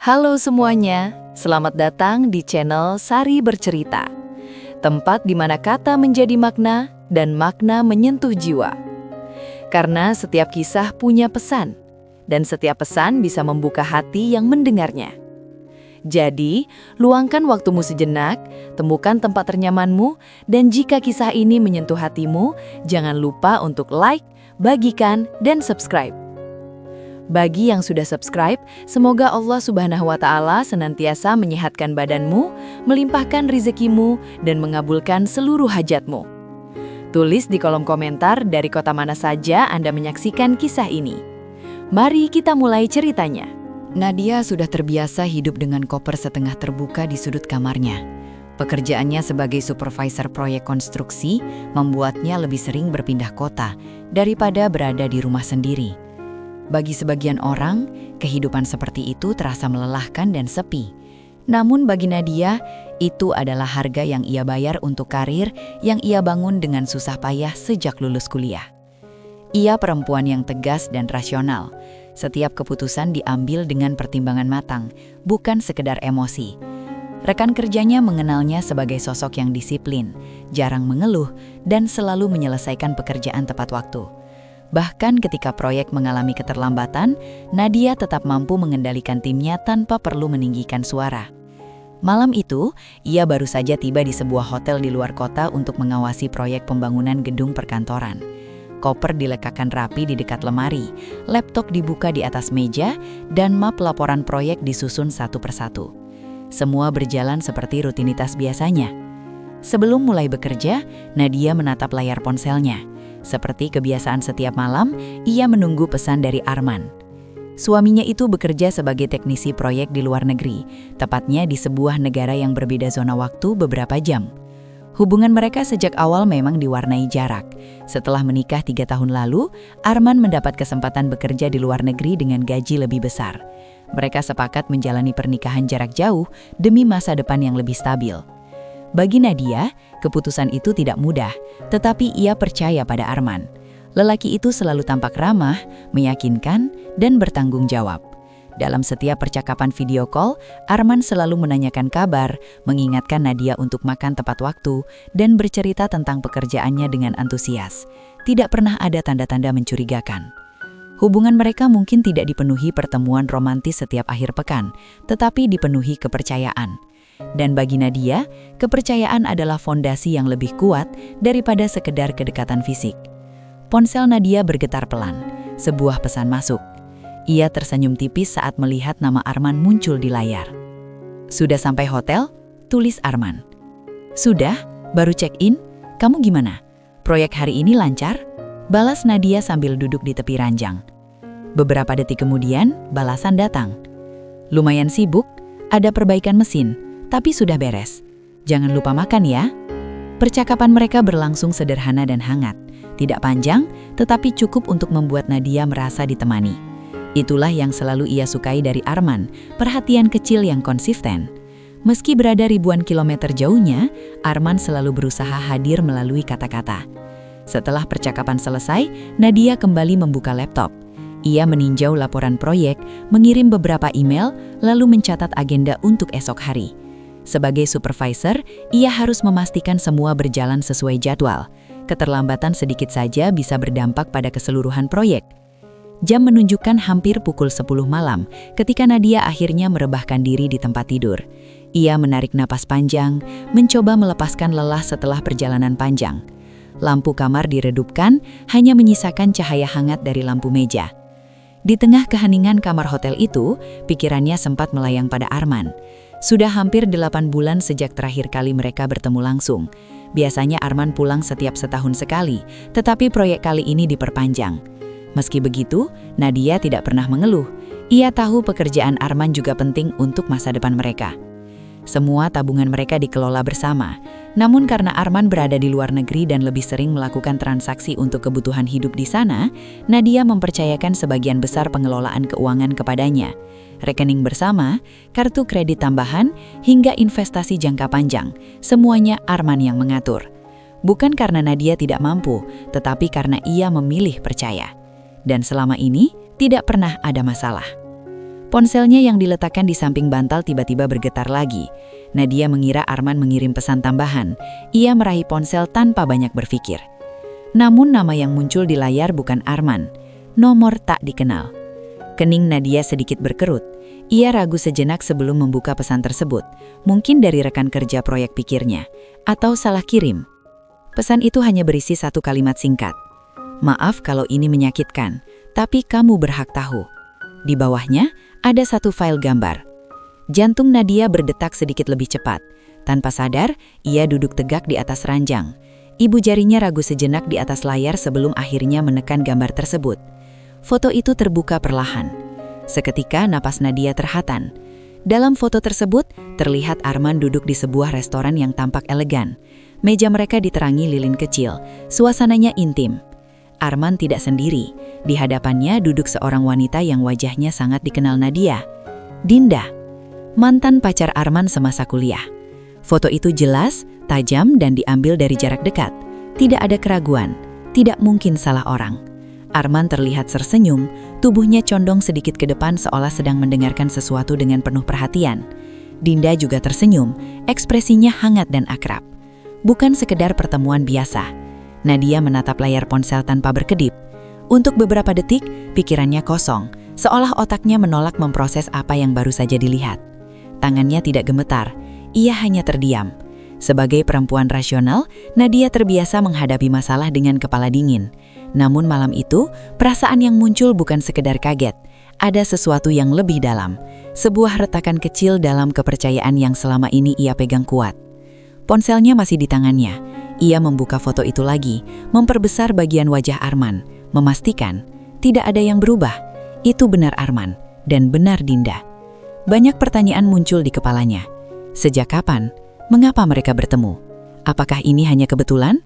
Halo semuanya, selamat datang di channel Sari Bercerita. Tempat di mana kata menjadi makna dan makna menyentuh jiwa. Karena setiap kisah punya pesan, dan setiap pesan bisa membuka hati yang mendengarnya. Jadi, luangkan waktumu sejenak, temukan tempat ternyamanmu, dan jika kisah ini menyentuh hatimu, jangan lupa untuk like, bagikan, dan subscribe. Bagi yang sudah subscribe, semoga Allah Subhanahu wa Ta'ala senantiasa menyehatkan badanmu, melimpahkan rezekimu, dan mengabulkan seluruh hajatmu. Tulis di kolom komentar dari kota mana saja Anda menyaksikan kisah ini. Mari kita mulai ceritanya. Nadia sudah terbiasa hidup dengan koper setengah terbuka di sudut kamarnya. Pekerjaannya sebagai supervisor proyek konstruksi membuatnya lebih sering berpindah kota daripada berada di rumah sendiri. Bagi sebagian orang, kehidupan seperti itu terasa melelahkan dan sepi. Namun bagi Nadia, itu adalah harga yang ia bayar untuk karir yang ia bangun dengan susah payah sejak lulus kuliah. Ia perempuan yang tegas dan rasional. Setiap keputusan diambil dengan pertimbangan matang, bukan sekedar emosi. Rekan kerjanya mengenalnya sebagai sosok yang disiplin, jarang mengeluh, dan selalu menyelesaikan pekerjaan tepat waktu. Bahkan ketika proyek mengalami keterlambatan, Nadia tetap mampu mengendalikan timnya tanpa perlu meninggikan suara. Malam itu, ia baru saja tiba di sebuah hotel di luar kota untuk mengawasi proyek pembangunan gedung perkantoran. Koper diletakkan rapi di dekat lemari, laptop dibuka di atas meja, dan map laporan proyek disusun satu persatu. Semua berjalan seperti rutinitas biasanya. Sebelum mulai bekerja, Nadia menatap layar ponselnya. Seperti kebiasaan setiap malam, ia menunggu pesan dari Arman. Suaminya itu bekerja sebagai teknisi proyek di luar negeri, tepatnya di sebuah negara yang berbeda zona waktu beberapa jam. Hubungan mereka sejak awal memang diwarnai jarak. Setelah menikah 3 tahun lalu, Arman mendapat kesempatan bekerja di luar negeri dengan gaji lebih besar. Mereka sepakat menjalani pernikahan jarak jauh demi masa depan yang lebih stabil. Bagi Nadia, keputusan itu tidak mudah, tetapi ia percaya pada Arman. Lelaki itu selalu tampak ramah, meyakinkan, dan bertanggung jawab. Dalam setiap percakapan video call, Arman selalu menanyakan kabar, mengingatkan Nadia untuk makan tepat waktu, dan bercerita tentang pekerjaannya dengan antusias. Tidak pernah ada tanda-tanda mencurigakan. Hubungan mereka mungkin tidak dipenuhi pertemuan romantis setiap akhir pekan, tetapi dipenuhi kepercayaan. Dan bagi Nadia, kepercayaan adalah fondasi yang lebih kuat daripada sekedar kedekatan fisik. Ponsel Nadia bergetar pelan. Sebuah pesan masuk. Ia tersenyum tipis saat melihat nama Arman muncul di layar. "Sudah sampai hotel?" tulis Arman. "Sudah, baru check-in. Kamu gimana? Proyek hari ini lancar?" balas Nadia sambil duduk di tepi ranjang. Beberapa detik kemudian, balasan datang. "Lumayan sibuk, ada perbaikan mesin. Tapi sudah beres. Jangan lupa makan ya." Percakapan mereka berlangsung sederhana dan hangat. Tidak panjang, tetapi cukup untuk membuat Nadia merasa ditemani. Itulah yang selalu ia sukai dari Arman, perhatian kecil yang konsisten. Meski berada ribuan kilometer jauhnya, Arman selalu berusaha hadir melalui kata-kata. Setelah percakapan selesai, Nadia kembali membuka laptop. Ia meninjau laporan proyek, mengirim beberapa email, lalu mencatat agenda untuk esok hari. Sebagai supervisor, ia harus memastikan semua berjalan sesuai jadwal. Keterlambatan sedikit saja bisa berdampak pada keseluruhan proyek. Jam menunjukkan hampir pukul 10 malam ketika Nadia akhirnya merebahkan diri di tempat tidur. Ia menarik napas panjang, mencoba melepaskan lelah setelah perjalanan panjang. Lampu kamar diredupkan, hanya menyisakan cahaya hangat dari lampu meja. Di tengah keheningan kamar hotel itu, pikirannya sempat melayang pada Arman. Sudah hampir 8 bulan sejak terakhir kali mereka bertemu langsung. Biasanya Arman pulang setiap setahun sekali, tetapi proyek kali ini diperpanjang. Meski begitu, Nadia tidak pernah mengeluh. Ia tahu pekerjaan Arman juga penting untuk masa depan mereka. Semua tabungan mereka dikelola bersama. Namun karena Arman berada di luar negeri dan lebih sering melakukan transaksi untuk kebutuhan hidup di sana, Nadia mempercayakan sebagian besar pengelolaan keuangan kepadanya. Rekening bersama, kartu kredit tambahan, hingga investasi jangka panjang, semuanya Arman yang mengatur. Bukan karena Nadia tidak mampu, tetapi karena ia memilih percaya. Dan selama ini, tidak pernah ada masalah. Ponselnya yang diletakkan di samping bantal tiba-tiba bergetar lagi. Nadia mengira Arman mengirim pesan tambahan. Ia meraih ponsel tanpa banyak berpikir. Namun nama yang muncul di layar bukan Arman. Nomor tak dikenal. Kening Nadia sedikit berkerut. Ia ragu sejenak sebelum membuka pesan tersebut. Mungkin dari rekan kerja proyek pikirnya. Atau salah kirim. Pesan itu hanya berisi satu kalimat singkat. Maaf kalau ini menyakitkan, tapi kamu berhak tahu. Di bawahnya, ada satu file gambar. Jantung Nadia berdetak sedikit lebih cepat. Tanpa sadar, ia duduk tegak di atas ranjang. Ibu jarinya ragu sejenak di atas layar sebelum akhirnya menekan gambar tersebut. Foto itu terbuka perlahan. Seketika napas Nadia terhatan. Dalam foto tersebut, terlihat Arman duduk di sebuah restoran yang tampak elegan. Meja mereka diterangi lilin kecil, suasananya intim. Arman tidak sendiri. Di hadapannya duduk seorang wanita yang wajahnya sangat dikenal Nadia. Dinda, mantan pacar Arman semasa kuliah. Foto itu jelas, tajam dan diambil dari jarak dekat. Tidak ada keraguan, tidak mungkin salah orang. Arman terlihat tersenyum, tubuhnya condong sedikit ke depan seolah sedang mendengarkan sesuatu dengan penuh perhatian. Dinda juga tersenyum, ekspresinya hangat dan akrab. Bukan sekedar pertemuan biasa. Nadia menatap layar ponsel tanpa berkedip. Untuk beberapa detik, pikirannya kosong, seolah otaknya menolak memproses apa yang baru saja dilihat. Tangannya tidak gemetar, ia hanya terdiam. Sebagai perempuan rasional, Nadia terbiasa menghadapi masalah dengan kepala dingin. Namun malam itu, perasaan yang muncul bukan sekedar kaget. Ada sesuatu yang lebih dalam, sebuah retakan kecil dalam kepercayaan yang selama ini ia pegang kuat. Ponselnya masih di tangannya. Ia membuka foto itu lagi, memperbesar bagian wajah Arman, memastikan tidak ada yang berubah. Itu benar Arman, dan benar Dinda. Banyak pertanyaan muncul di kepalanya. Sejak kapan? Mengapa mereka bertemu? Apakah ini hanya kebetulan?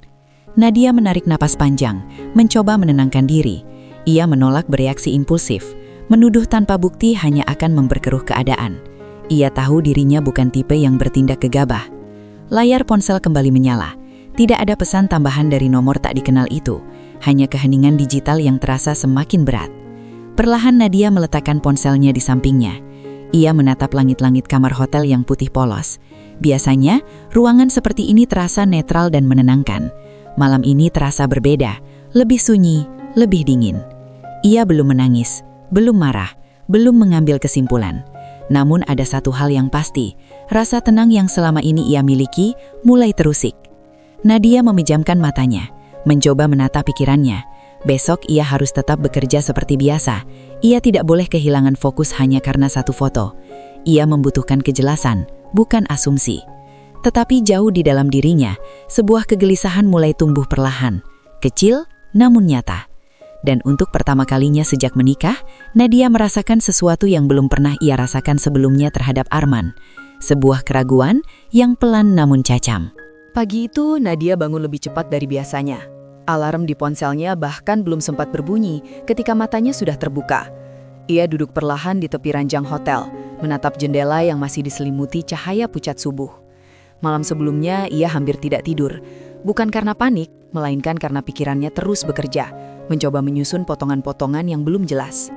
Nadia menarik napas panjang, mencoba menenangkan diri. Ia menolak bereaksi impulsif. Menuduh tanpa bukti hanya akan memperkeruh keadaan. Ia tahu dirinya bukan tipe yang bertindak gegabah. Layar ponsel kembali menyala. Tidak ada pesan tambahan dari nomor tak dikenal itu, hanya keheningan digital yang terasa semakin berat. Perlahan Nadia meletakkan ponselnya di sampingnya. Ia menatap langit-langit kamar hotel yang putih polos. Biasanya, ruangan seperti ini terasa netral dan menenangkan. Malam ini terasa berbeda, lebih sunyi, lebih dingin. Ia belum menangis, belum marah, belum mengambil kesimpulan. Namun ada satu hal yang pasti, rasa tenang yang selama ini ia miliki mulai terusik. Nadia memejamkan matanya, mencoba menata pikirannya. Besok ia harus tetap bekerja seperti biasa. Ia tidak boleh kehilangan fokus hanya karena satu foto. Ia membutuhkan kejelasan, bukan asumsi. Tetapi jauh di dalam dirinya, sebuah kegelisahan mulai tumbuh perlahan. Kecil, namun nyata. Dan untuk pertama kalinya sejak menikah, Nadia merasakan sesuatu yang belum pernah ia rasakan sebelumnya terhadap Arman. Sebuah keraguan yang pelan namun cacam. Pagi itu, Nadia bangun lebih cepat dari biasanya. Alarm di ponselnya bahkan belum sempat berbunyi ketika matanya sudah terbuka. Ia duduk perlahan di tepi ranjang hotel, menatap jendela yang masih diselimuti cahaya pucat subuh. Malam sebelumnya, ia hampir tidak tidur. Bukan karena panik, melainkan karena pikirannya terus bekerja, mencoba menyusun potongan-potongan yang belum jelas.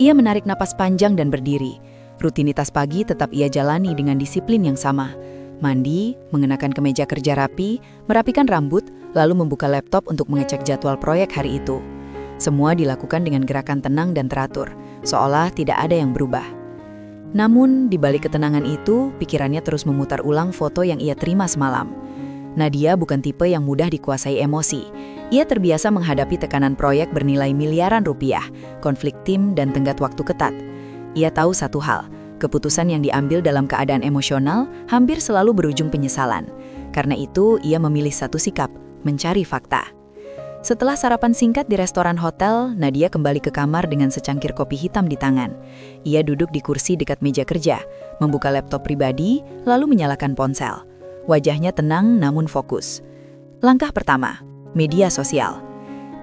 Ia menarik napas panjang dan berdiri. Rutinitas pagi tetap ia jalani dengan disiplin yang sama. Mandi, mengenakan kemeja kerja rapi, merapikan rambut, lalu membuka laptop untuk mengecek jadwal proyek hari itu. Semua dilakukan dengan gerakan tenang dan teratur, seolah tidak ada yang berubah. Namun, di balik ketenangan itu, pikirannya terus memutar ulang foto yang ia terima semalam. Nadia bukan tipe yang mudah dikuasai emosi. Ia terbiasa menghadapi tekanan proyek bernilai miliaran rupiah, konflik tim, dan tenggat waktu ketat. Ia tahu satu hal, keputusan yang diambil dalam keadaan emosional hampir selalu berujung penyesalan. Karena itu, ia memilih satu sikap, mencari fakta. Setelah sarapan singkat di restoran hotel, Nadia kembali ke kamar dengan secangkir kopi hitam di tangan. Ia duduk di kursi dekat meja kerja, membuka laptop pribadi, lalu menyalakan ponsel. Wajahnya tenang namun fokus. Langkah pertama, media sosial.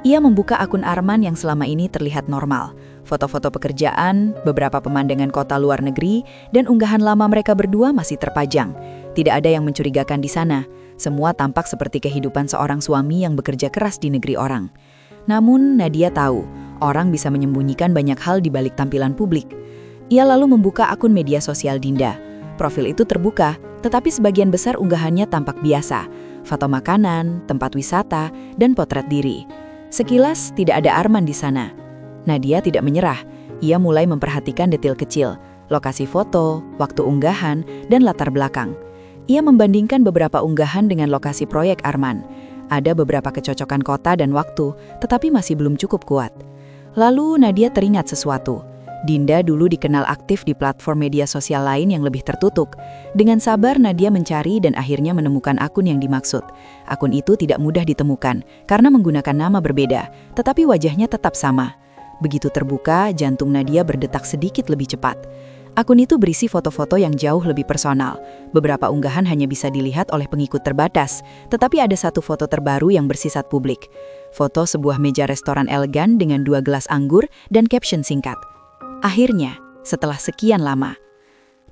Ia membuka akun Arman yang selama ini terlihat normal. Foto-foto pekerjaan, beberapa pemandangan kota luar negeri, dan unggahan lama mereka berdua masih terpajang. Tidak ada yang mencurigakan di sana. Semua tampak seperti kehidupan seorang suami yang bekerja keras di negeri orang. Namun, Nadia tahu, orang bisa menyembunyikan banyak hal di balik tampilan publik. Ia lalu membuka akun media sosial Dinda. Profil itu terbuka, tetapi sebagian besar unggahannya tampak biasa. Foto makanan, tempat wisata, dan potret diri. Sekilas tidak ada Arman di sana. Nadia tidak menyerah. Ia mulai memperhatikan detail kecil, lokasi foto, waktu unggahan, dan latar belakang. Ia membandingkan beberapa unggahan dengan lokasi proyek Arman. Ada beberapa kecocokan kota dan waktu, tetapi masih belum cukup kuat. Lalu Nadia teringat sesuatu. Dinda dulu dikenal aktif di platform media sosial lain yang lebih tertutup. Dengan sabar Nadia mencari dan akhirnya menemukan akun yang dimaksud. Akun itu tidak mudah ditemukan karena menggunakan nama berbeda, tetapi wajahnya tetap sama. Begitu terbuka, jantung Nadia berdetak sedikit lebih cepat. Akun itu berisi foto-foto yang jauh lebih personal. Beberapa unggahan hanya bisa dilihat oleh pengikut terbatas, tetapi ada satu foto terbaru yang bersifat publik. Foto sebuah meja restoran elegan dengan 2 gelas anggur dan caption singkat. Akhirnya, setelah sekian lama,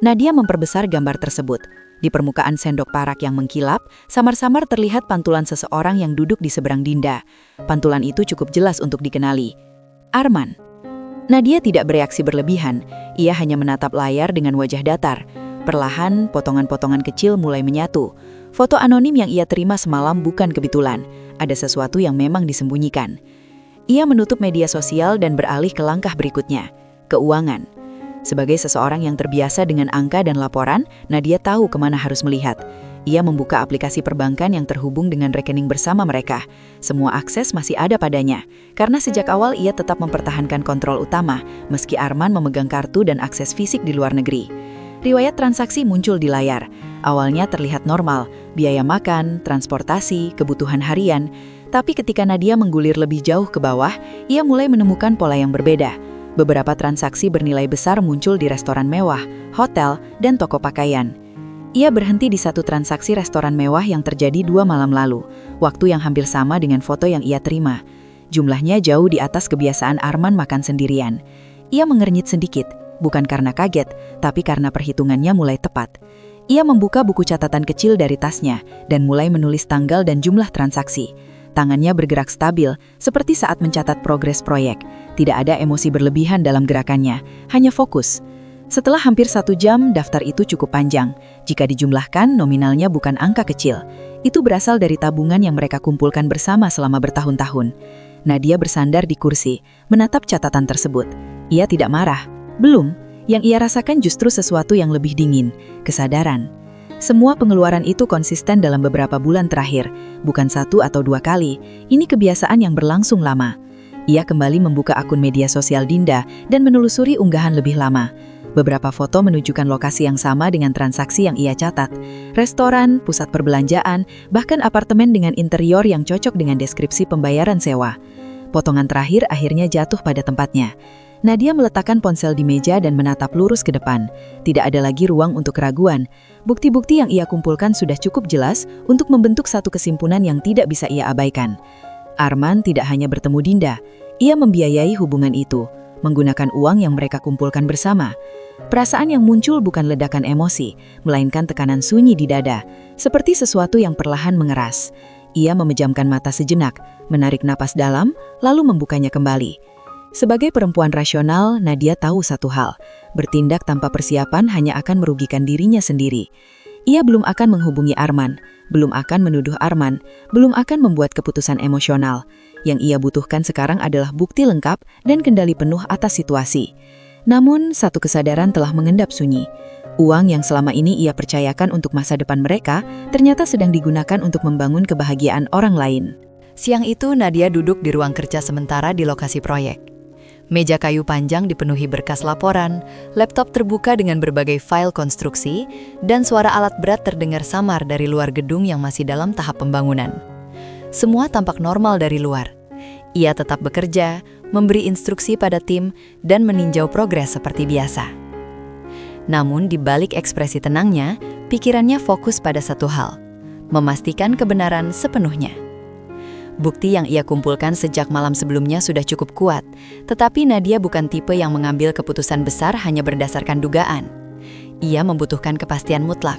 Nadia memperbesar gambar tersebut. Di permukaan sendok parak yang mengkilap, samar-samar terlihat pantulan seseorang yang duduk di seberang Dinda. Pantulan itu cukup jelas untuk dikenali. Arman. Nadia tidak bereaksi berlebihan, ia hanya menatap layar dengan wajah datar. Perlahan, potongan-potongan kecil mulai menyatu. Foto anonim yang ia terima semalam bukan kebetulan, ada sesuatu yang memang disembunyikan. Ia menutup media sosial dan beralih ke langkah berikutnya. Keuangan. Sebagai seseorang yang terbiasa dengan angka dan laporan, Nadia tahu kemana harus melihat. Ia membuka aplikasi perbankan yang terhubung dengan rekening bersama mereka. Semua akses masih ada padanya, karena sejak awal ia tetap mempertahankan kontrol utama, meski Arman memegang kartu dan akses fisik di luar negeri. Riwayat transaksi muncul di layar. Awalnya terlihat normal, biaya makan, transportasi, kebutuhan harian. Tapi ketika Nadia menggulir lebih jauh ke bawah, ia mulai menemukan pola yang berbeda. Beberapa transaksi bernilai besar muncul di restoran mewah, hotel, dan toko pakaian. Ia berhenti di satu transaksi restoran mewah yang terjadi 2 malam lalu, waktu yang hampir sama dengan foto yang ia terima. Jumlahnya jauh di atas kebiasaan Arman makan sendirian. Ia mengernyit sedikit, bukan karena kaget, tapi karena perhitungannya mulai tepat. Ia membuka buku catatan kecil dari tasnya dan mulai menulis tanggal dan jumlah transaksi. Tangannya bergerak stabil, seperti saat mencatat progres proyek. Tidak ada emosi berlebihan dalam gerakannya, hanya fokus. Setelah hampir 1 jam, daftar itu cukup panjang. Jika dijumlahkan, nominalnya bukan angka kecil. Itu berasal dari tabungan yang mereka kumpulkan bersama selama bertahun-tahun. Nadia bersandar di kursi, menatap catatan tersebut. Ia tidak marah. Belum. Yang ia rasakan justru sesuatu yang lebih dingin, kesadaran. Semua pengeluaran itu konsisten dalam beberapa bulan terakhir, bukan 1 atau 2 kali. Ini kebiasaan yang berlangsung lama. Ia kembali membuka akun media sosial Dinda dan menelusuri unggahan lebih lama. Beberapa foto menunjukkan lokasi yang sama dengan transaksi yang ia catat. Restoran, pusat perbelanjaan, bahkan apartemen dengan interior yang cocok dengan deskripsi pembayaran sewa. Potongan terakhir akhirnya jatuh pada tempatnya. Nadia meletakkan ponsel di meja dan menatap lurus ke depan. Tidak ada lagi ruang untuk keraguan. Bukti-bukti yang ia kumpulkan sudah cukup jelas untuk membentuk satu kesimpulan yang tidak bisa ia abaikan. Arman tidak hanya bertemu Dinda, ia membiayai hubungan itu, menggunakan uang yang mereka kumpulkan bersama. Perasaan yang muncul bukan ledakan emosi, melainkan tekanan sunyi di dada, seperti sesuatu yang perlahan mengeras. Ia memejamkan mata sejenak, menarik napas dalam, lalu membukanya kembali. Sebagai perempuan rasional, Nadia tahu satu hal, bertindak tanpa persiapan hanya akan merugikan dirinya sendiri. Ia belum akan menghubungi Arman, belum akan menuduh Arman, belum akan membuat keputusan emosional. Yang ia butuhkan sekarang adalah bukti lengkap dan kendali penuh atas situasi. Namun, satu kesadaran telah mengendap sunyi. Uang yang selama ini ia percayakan untuk masa depan mereka, ternyata sedang digunakan untuk membangun kebahagiaan orang lain. Siang itu Nadia duduk di ruang kerja sementara di lokasi proyek. Meja kayu panjang dipenuhi berkas laporan, laptop terbuka dengan berbagai file konstruksi, dan suara alat berat terdengar samar dari luar gedung yang masih dalam tahap pembangunan. Semua tampak normal dari luar. Ia tetap bekerja, memberi instruksi pada tim, dan meninjau progres seperti biasa. Namun di balik ekspresi tenangnya, pikirannya fokus pada satu hal, memastikan kebenaran sepenuhnya. Bukti yang ia kumpulkan sejak malam sebelumnya sudah cukup kuat, tetapi Nadia bukan tipe yang mengambil keputusan besar hanya berdasarkan dugaan. Ia membutuhkan kepastian mutlak.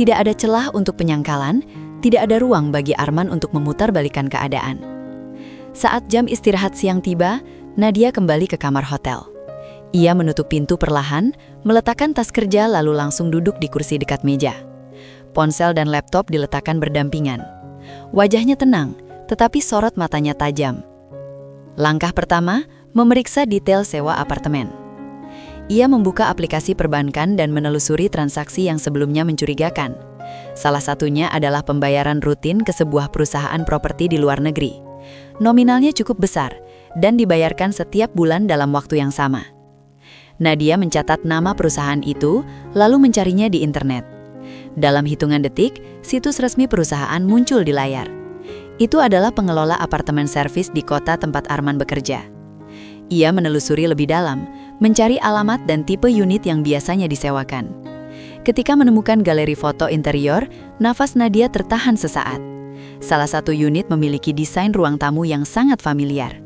Tidak ada celah untuk penyangkalan, tidak ada ruang bagi Arman untuk memutarbalikkan keadaan. Saat jam istirahat siang tiba, Nadia kembali ke kamar hotel. Ia menutup pintu perlahan, meletakkan tas kerja lalu langsung duduk di kursi dekat meja. Ponsel dan laptop diletakkan berdampingan. Wajahnya tenang, tetapi sorot matanya tajam. Langkah pertama, memeriksa detail sewa apartemen. Ia membuka aplikasi perbankan dan menelusuri transaksi yang sebelumnya mencurigakan. Salah satunya adalah pembayaran rutin ke sebuah perusahaan properti di luar negeri. Nominalnya cukup besar dan dibayarkan setiap bulan dalam waktu yang sama. Nadia mencatat nama perusahaan itu, lalu mencarinya di internet. Dalam hitungan detik, situs resmi perusahaan muncul di layar. Itu adalah pengelola apartemen servis di kota tempat Arman bekerja. Ia menelusuri lebih dalam, mencari alamat dan tipe unit yang biasanya disewakan. Ketika menemukan galeri foto interior, nafas Nadia tertahan sesaat. Salah satu unit memiliki desain ruang tamu yang sangat familiar.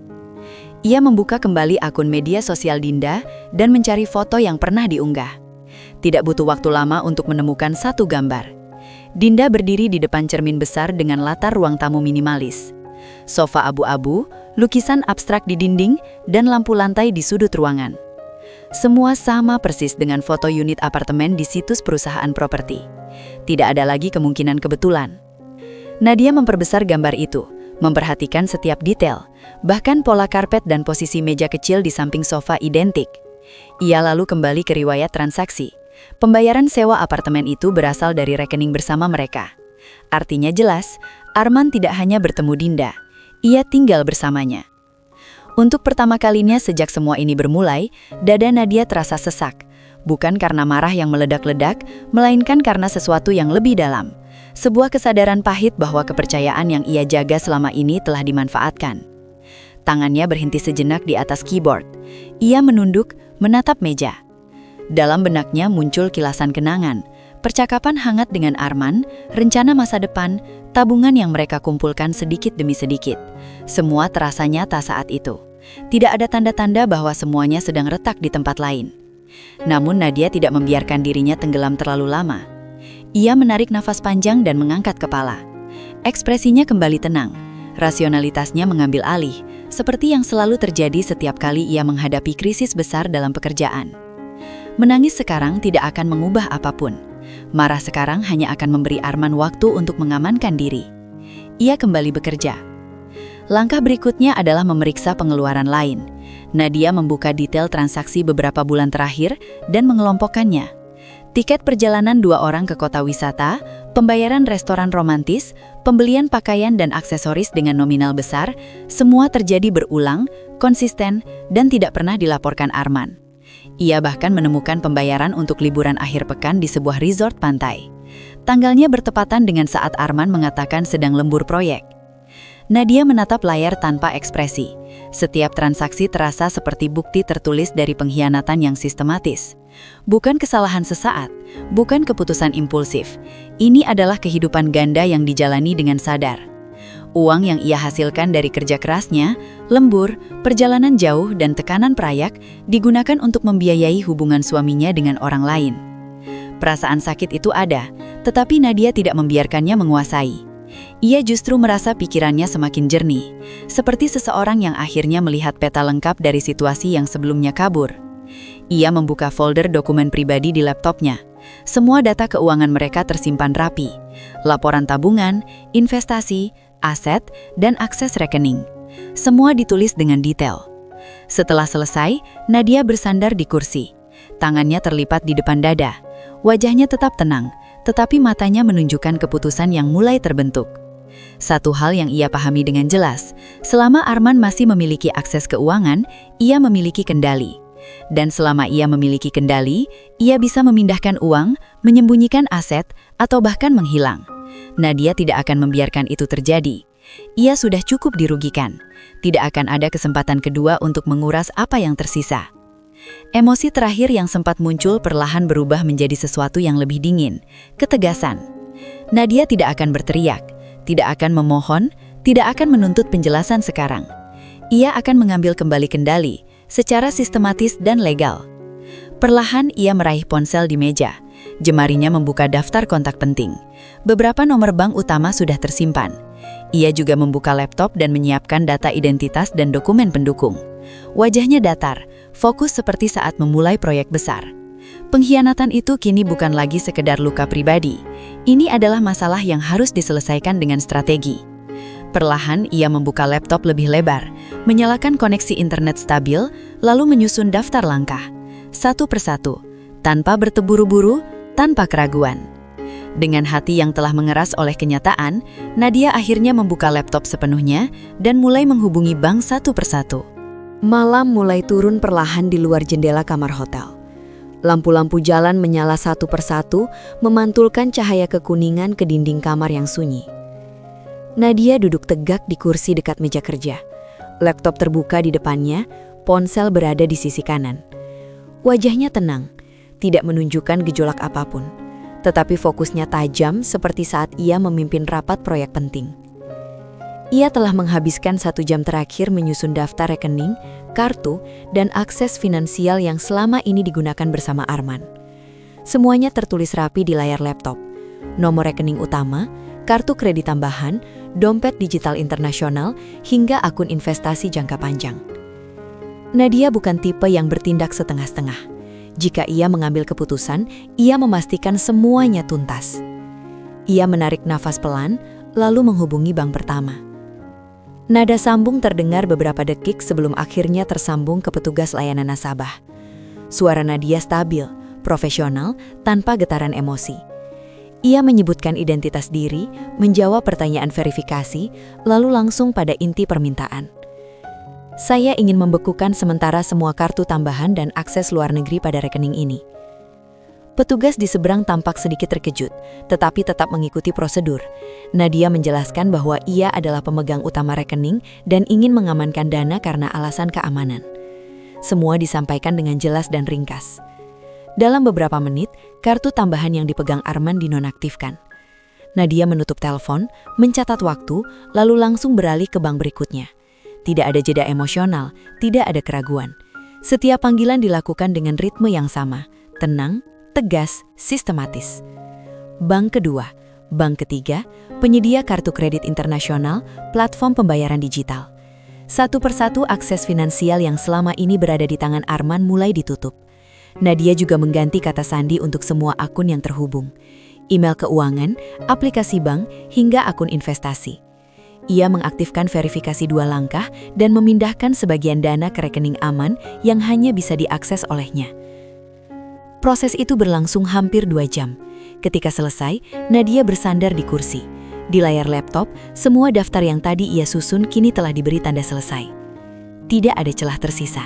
Ia membuka kembali akun media sosial Dinda dan mencari foto yang pernah diunggah. Tidak butuh waktu lama untuk menemukan satu gambar. Dinda berdiri di depan cermin besar dengan latar ruang tamu minimalis. Sofa abu-abu, lukisan abstrak di dinding, dan lampu lantai di sudut ruangan. Semua sama persis dengan foto unit apartemen di situs perusahaan properti. Tidak ada lagi kemungkinan kebetulan. Nadia memperbesar gambar itu, memperhatikan setiap detail, bahkan pola karpet dan posisi meja kecil di samping sofa identik. Ia lalu kembali ke riwayat transaksi. Pembayaran sewa apartemen itu berasal dari rekening bersama mereka. Artinya jelas, Arman tidak hanya bertemu Dinda, ia tinggal bersamanya. Untuk pertama kalinya sejak semua ini bermulai, dada Nadia terasa sesak. Bukan karena marah yang meledak-ledak, melainkan karena sesuatu yang lebih dalam. Sebuah kesadaran pahit bahwa kepercayaan yang ia jaga selama ini telah dimanfaatkan. Tangannya berhenti sejenak di atas keyboard. Ia menunduk, menatap meja. Dalam benaknya muncul kilasan kenangan, percakapan hangat dengan Arman, rencana masa depan, tabungan yang mereka kumpulkan sedikit demi sedikit. Semua terasa nyata saat itu. Tidak ada tanda-tanda bahwa semuanya sedang retak di tempat lain. Namun Nadia tidak membiarkan dirinya tenggelam terlalu lama. Ia menarik nafas panjang dan mengangkat kepala. Ekspresinya kembali tenang. Rasionalitasnya mengambil alih, seperti yang selalu terjadi setiap kali ia menghadapi krisis besar dalam pekerjaan. Menangis sekarang tidak akan mengubah apapun. Marah sekarang hanya akan memberi Arman waktu untuk mengamankan diri. Ia kembali bekerja. Langkah berikutnya adalah memeriksa pengeluaran lain. Nadia membuka detail transaksi beberapa bulan terakhir dan mengelompokkannya. Tiket perjalanan 2 orang ke kota wisata, pembayaran restoran romantis, pembelian pakaian dan aksesoris dengan nominal besar, semua terjadi berulang, konsisten, dan tidak pernah dilaporkan Arman. Ia bahkan menemukan pembayaran untuk liburan akhir pekan di sebuah resort pantai. Tanggalnya bertepatan dengan saat Arman mengatakan sedang lembur proyek. Nadia menatap layar tanpa ekspresi. Setiap transaksi terasa seperti bukti tertulis dari pengkhianatan yang sistematis. Bukan kesalahan sesaat, bukan keputusan impulsif. Ini adalah kehidupan ganda yang dijalani dengan sadar. Uang yang ia hasilkan dari kerja kerasnya, lembur, perjalanan jauh, dan tekanan prayak digunakan untuk membiayai hubungan suaminya dengan orang lain. Perasaan sakit itu ada, tetapi Nadia tidak membiarkannya menguasai. Ia justru merasa pikirannya semakin jernih, seperti seseorang yang akhirnya melihat peta lengkap dari situasi yang sebelumnya kabur. Ia membuka folder dokumen pribadi di laptopnya. Semua data keuangan mereka tersimpan rapi. Laporan tabungan, investasi, aset, dan akses rekening. Semua ditulis dengan detail. Setelah selesai, Nadia bersandar di kursi. Tangannya terlipat di depan dada. Wajahnya tetap tenang, tetapi matanya menunjukkan keputusan yang mulai terbentuk. Satu hal yang ia pahami dengan jelas, selama Arman masih memiliki akses keuangan, ia memiliki kendali. Dan selama ia memiliki kendali, ia bisa memindahkan uang, menyembunyikan aset, atau bahkan menghilang. Nadia tidak akan membiarkan itu terjadi. Ia sudah cukup dirugikan. Tidak akan ada kesempatan kedua untuk menguras apa yang tersisa. Emosi terakhir yang sempat muncul perlahan berubah menjadi sesuatu yang lebih dingin, ketegasan. Nadia tidak akan berteriak, tidak akan memohon, tidak akan menuntut penjelasan sekarang. Ia akan mengambil kembali kendali, secara sistematis dan legal. Perlahan ia meraih ponsel di meja. Jemarinya membuka daftar kontak penting. Beberapa nomor bank utama sudah tersimpan. Ia juga membuka laptop dan menyiapkan data identitas dan dokumen pendukung. Wajahnya datar, fokus seperti saat memulai proyek besar. Pengkhianatan itu kini bukan lagi sekedar luka pribadi. Ini adalah masalah yang harus diselesaikan dengan strategi. Perlahan ia membuka laptop lebih lebar, menyalakan koneksi internet stabil, lalu menyusun daftar langkah. Satu persatu, tanpa berteburu-buru, tanpa keraguan. Dengan hati yang telah mengeras oleh kenyataan, Nadia akhirnya membuka laptop sepenuhnya dan mulai menghubungi bank satu persatu. Malam mulai turun perlahan di luar jendela kamar hotel. Lampu-lampu jalan menyala satu persatu, memantulkan cahaya kekuningan ke dinding kamar yang sunyi. Nadia duduk tegak di kursi dekat meja kerja. Laptop terbuka di depannya, ponsel berada di sisi kanan. Wajahnya tenang, tidak menunjukkan gejolak apapun, tetapi fokusnya tajam seperti saat ia memimpin rapat proyek penting. Ia telah menghabiskan 1 jam terakhir menyusun daftar rekening, kartu, dan akses finansial yang selama ini digunakan bersama Arman. Semuanya tertulis rapi di layar laptop. Nomor rekening utama, kartu kredit tambahan, dompet digital internasional, hingga akun investasi jangka panjang. Nadia bukan tipe yang bertindak setengah-setengah. Jika ia mengambil keputusan, ia memastikan semuanya tuntas. Ia menarik nafas pelan, lalu menghubungi bank pertama. Nada sambung terdengar beberapa detik sebelum akhirnya tersambung ke petugas layanan nasabah. Suara Nadia stabil, profesional, tanpa getaran emosi. Ia menyebutkan identitas diri, menjawab pertanyaan verifikasi, lalu langsung pada inti permintaan. Saya ingin membekukan sementara semua kartu tambahan dan akses luar negeri pada rekening ini. Petugas di seberang tampak sedikit terkejut, tetapi tetap mengikuti prosedur. Nadia menjelaskan bahwa ia adalah pemegang utama rekening dan ingin mengamankan dana karena alasan keamanan. Semua disampaikan dengan jelas dan ringkas. Dalam beberapa menit, kartu tambahan yang dipegang Arman dinonaktifkan. Nadia menutup telepon, mencatat waktu, lalu langsung beralih ke bank berikutnya. Tidak ada jeda emosional, tidak ada keraguan. Setiap panggilan dilakukan dengan ritme yang sama, tenang, tegas, sistematis. Bank kedua, bank ketiga, penyedia kartu kredit internasional, platform pembayaran digital. Satu persatu akses finansial yang selama ini berada di tangan Arman mulai ditutup. Nadia juga mengganti kata sandi untuk semua akun yang terhubung. Email keuangan, aplikasi bank, hingga akun investasi. Ia mengaktifkan verifikasi 2 langkah dan memindahkan sebagian dana ke rekening aman yang hanya bisa diakses olehnya. Proses itu berlangsung hampir 2 jam. Ketika selesai, Nadia bersandar di kursi. Di layar laptop, semua daftar yang tadi ia susun kini telah diberi tanda selesai. Tidak ada celah tersisa.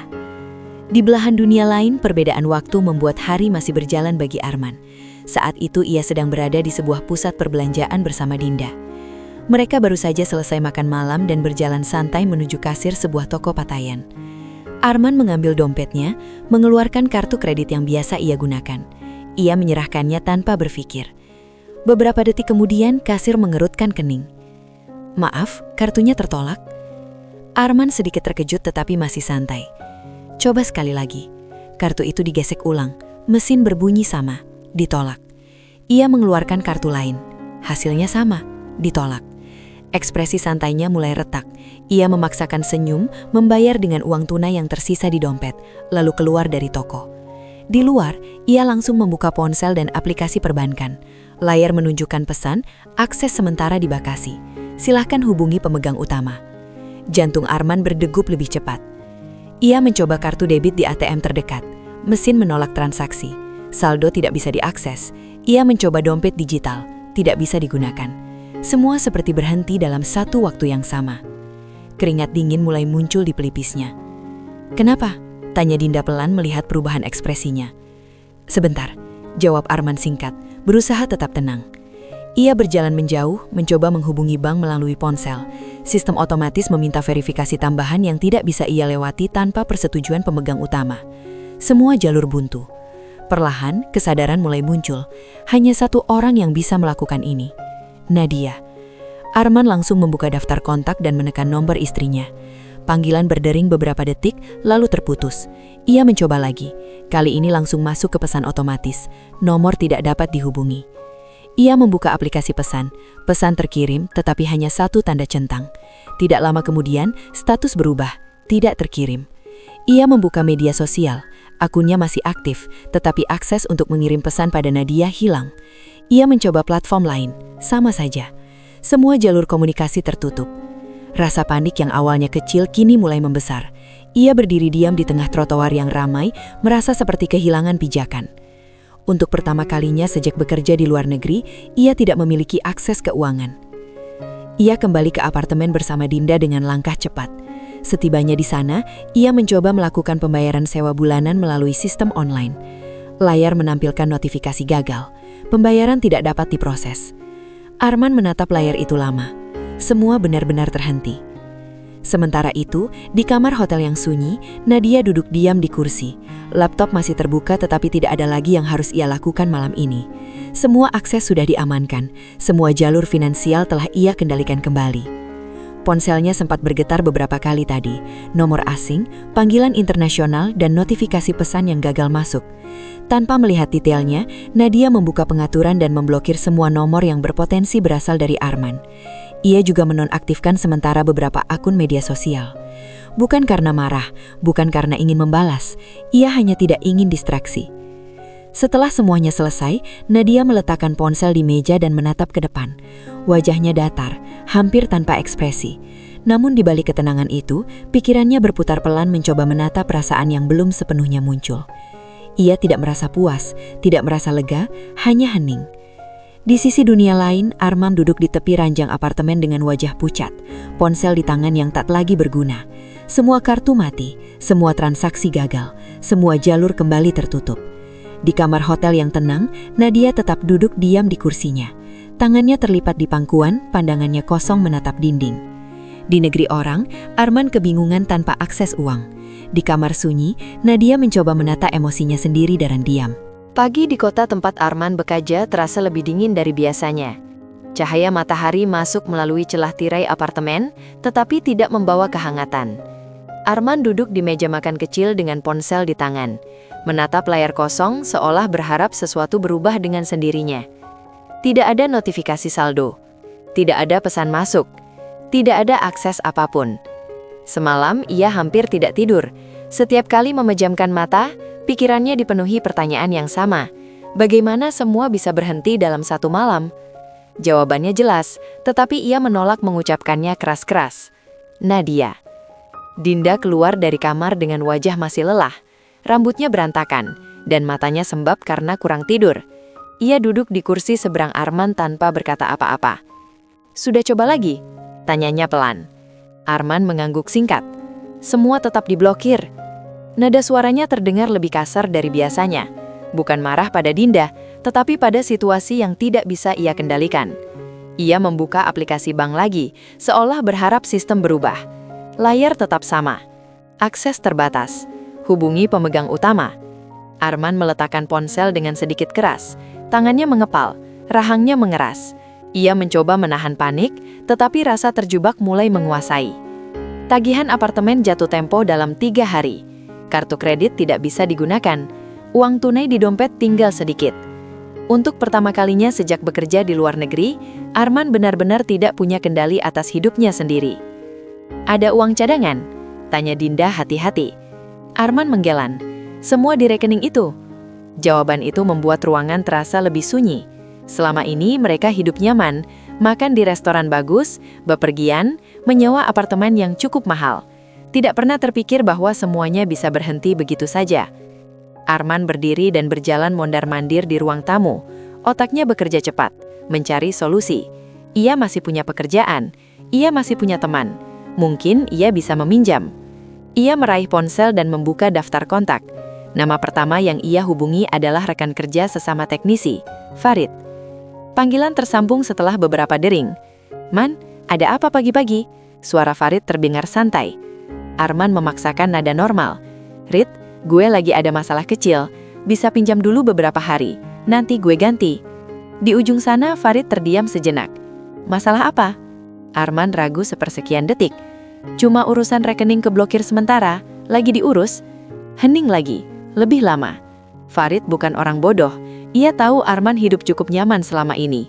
Di belahan dunia lain, perbedaan waktu membuat hari masih berjalan bagi Arman. Saat itu ia sedang berada di sebuah pusat perbelanjaan bersama Dinda. Mereka baru saja selesai makan malam dan berjalan santai menuju kasir sebuah toko pakaian. Arman mengambil dompetnya, mengeluarkan kartu kredit yang biasa ia gunakan. Ia menyerahkannya tanpa berpikir. Beberapa detik kemudian, kasir mengerutkan kening. "Maaf, kartunya tertolak." Arman sedikit terkejut tetapi masih santai. "Coba sekali lagi." Kartu itu digesek ulang, mesin berbunyi sama, ditolak. Ia mengeluarkan kartu lain. Hasilnya sama, ditolak. Ekspresi santainya mulai retak. Ia memaksakan senyum, membayar dengan uang tunai yang tersisa di dompet, lalu keluar dari toko. Di luar, ia langsung membuka ponsel dan aplikasi perbankan. Layar menunjukkan pesan, akses sementara dibatasi. Silahkan hubungi pemegang utama. Jantung Arman berdegup lebih cepat. Ia mencoba kartu debit di ATM terdekat. Mesin menolak transaksi. Saldo tidak bisa diakses. Ia mencoba dompet digital, tidak bisa digunakan. Semua seperti berhenti dalam satu waktu yang sama. Keringat dingin mulai muncul di pelipisnya. "Kenapa?" tanya Dinda pelan melihat perubahan ekspresinya. "Sebentar," jawab Arman singkat, berusaha tetap tenang. Ia berjalan menjauh, mencoba menghubungi bank melalui ponsel. Sistem otomatis meminta verifikasi tambahan yang tidak bisa ia lewati tanpa persetujuan pemegang utama. Semua jalur buntu. Perlahan, kesadaran mulai muncul. Hanya satu orang yang bisa melakukan ini. Nadia. Arman langsung membuka daftar kontak dan menekan nomor istrinya. Panggilan berdering beberapa detik, lalu terputus. Ia mencoba lagi. Kali ini langsung masuk ke pesan otomatis. Nomor tidak dapat dihubungi. Ia membuka aplikasi pesan. Pesan terkirim, tetapi hanya satu tanda centang. Tidak lama kemudian, status berubah. Tidak terkirim. Ia membuka media sosial. Akunnya masih aktif, tetapi akses untuk mengirim pesan pada Nadia hilang. Ia mencoba platform lain, sama saja. Semua jalur komunikasi tertutup. Rasa panik yang awalnya kecil kini mulai membesar. Ia berdiri diam di tengah trotoar yang ramai, merasa seperti kehilangan pijakan. Untuk pertama kalinya sejak bekerja di luar negeri, ia tidak memiliki akses keuangan. Ia kembali ke apartemen bersama Dinda dengan langkah cepat. Setibanya di sana, ia mencoba melakukan pembayaran sewa bulanan melalui sistem online. Layar menampilkan notifikasi gagal. Pembayaran tidak dapat diproses. Arman menatap layar itu lama. Semua benar-benar terhenti. Sementara itu, di kamar hotel yang sunyi, Nadia duduk diam di kursi. Laptop masih terbuka tetapi tidak ada lagi yang harus ia lakukan malam ini. Semua akses sudah diamankan, semua jalur finansial telah ia kendalikan kembali. Ponselnya sempat bergetar beberapa kali tadi, nomor asing, panggilan internasional, dan notifikasi pesan yang gagal masuk. Tanpa melihat detailnya, Nadia membuka pengaturan dan memblokir semua nomor yang berpotensi berasal dari Arman. Ia juga menonaktifkan sementara beberapa akun media sosial. Bukan karena marah, bukan karena ingin membalas, ia hanya tidak ingin distraksi. Setelah semuanya selesai, Nadia meletakkan ponsel di meja dan menatap ke depan. Wajahnya datar, hampir tanpa ekspresi. Namun di balik ketenangan itu, pikirannya berputar pelan mencoba menatap perasaan yang belum sepenuhnya muncul. Ia tidak merasa puas, tidak merasa lega, hanya hening. Di sisi dunia lain, Arman duduk di tepi ranjang apartemen dengan wajah pucat, ponsel di tangan yang tak lagi berguna. Semua kartu mati, semua transaksi gagal, semua jalur kembali tertutup. Di kamar hotel yang tenang, Nadia tetap duduk diam di kursinya. Tangannya terlipat di pangkuan, pandangannya kosong menatap dinding. Di negeri orang, Arman kebingungan tanpa akses uang. Di kamar sunyi, Nadia mencoba menata emosinya sendiri dan diam. Pagi di kota tempat Arman bekerja terasa lebih dingin dari biasanya. Cahaya matahari masuk melalui celah tirai apartemen, tetapi tidak membawa kehangatan. Arman duduk di meja makan kecil dengan ponsel di tangan, menatap layar kosong seolah berharap sesuatu berubah dengan sendirinya. Tidak ada notifikasi saldo, tidak ada pesan masuk, tidak ada akses apapun. Semalam ia hampir tidak tidur. Setiap kali memejamkan mata, pikirannya dipenuhi pertanyaan yang sama. Bagaimana semua bisa berhenti dalam satu malam? Jawabannya jelas, tetapi ia menolak mengucapkannya keras-keras. Nadia. Dinda keluar dari kamar dengan wajah masih lelah. Rambutnya berantakan, dan matanya sembab karena kurang tidur. Ia duduk di kursi seberang Arman tanpa berkata apa-apa. "Sudah coba lagi?" tanyanya pelan. Arman mengangguk singkat. Semua tetap diblokir. Nada suaranya terdengar lebih kasar dari biasanya. Bukan marah pada Dinda, tetapi pada situasi yang tidak bisa ia kendalikan. Ia membuka aplikasi bank lagi, seolah berharap sistem berubah. Layar tetap sama. Akses terbatas. Hubungi pemegang utama. Arman meletakkan ponsel dengan sedikit keras. Tangannya mengepal, rahangnya mengeras. Ia mencoba menahan panik, tetapi rasa terjebak mulai menguasai. Tagihan apartemen jatuh tempo dalam 3 hari. Kartu kredit tidak bisa digunakan. Uang tunai di dompet tinggal sedikit. Untuk pertama kalinya sejak bekerja di luar negeri, Arman benar-benar tidak punya kendali atas hidupnya sendiri. "Ada uang cadangan?" tanya Dinda hati-hati. Arman menggelan. "Semua di rekening itu." Jawaban itu membuat ruangan terasa lebih sunyi. Selama ini mereka hidup nyaman, makan di restoran bagus, bepergian, menyewa apartemen yang cukup mahal. Tidak pernah terpikir bahwa semuanya bisa berhenti begitu saja. Arman berdiri dan berjalan mondar-mandir di ruang tamu. Otaknya bekerja cepat, mencari solusi. Ia masih punya pekerjaan, ia masih punya teman. Mungkin ia bisa meminjam. Ia meraih ponsel dan membuka daftar kontak. Nama pertama yang ia hubungi adalah rekan kerja sesama teknisi, Farid. Panggilan tersambung setelah beberapa dering. "Man, ada apa pagi-pagi?" Suara Farid terdengar santai. Arman memaksakan nada normal. "Rit, gue lagi ada masalah kecil. Bisa pinjam dulu beberapa hari. Nanti gue ganti." Di ujung sana Farid terdiam sejenak. "Masalah apa?" Arman ragu sepersekian detik. "Cuma urusan rekening keblokir sementara. Lagi diurus." Hening lagi. Lebih lama. Farid bukan orang bodoh. Ia tahu Arman hidup cukup nyaman selama ini.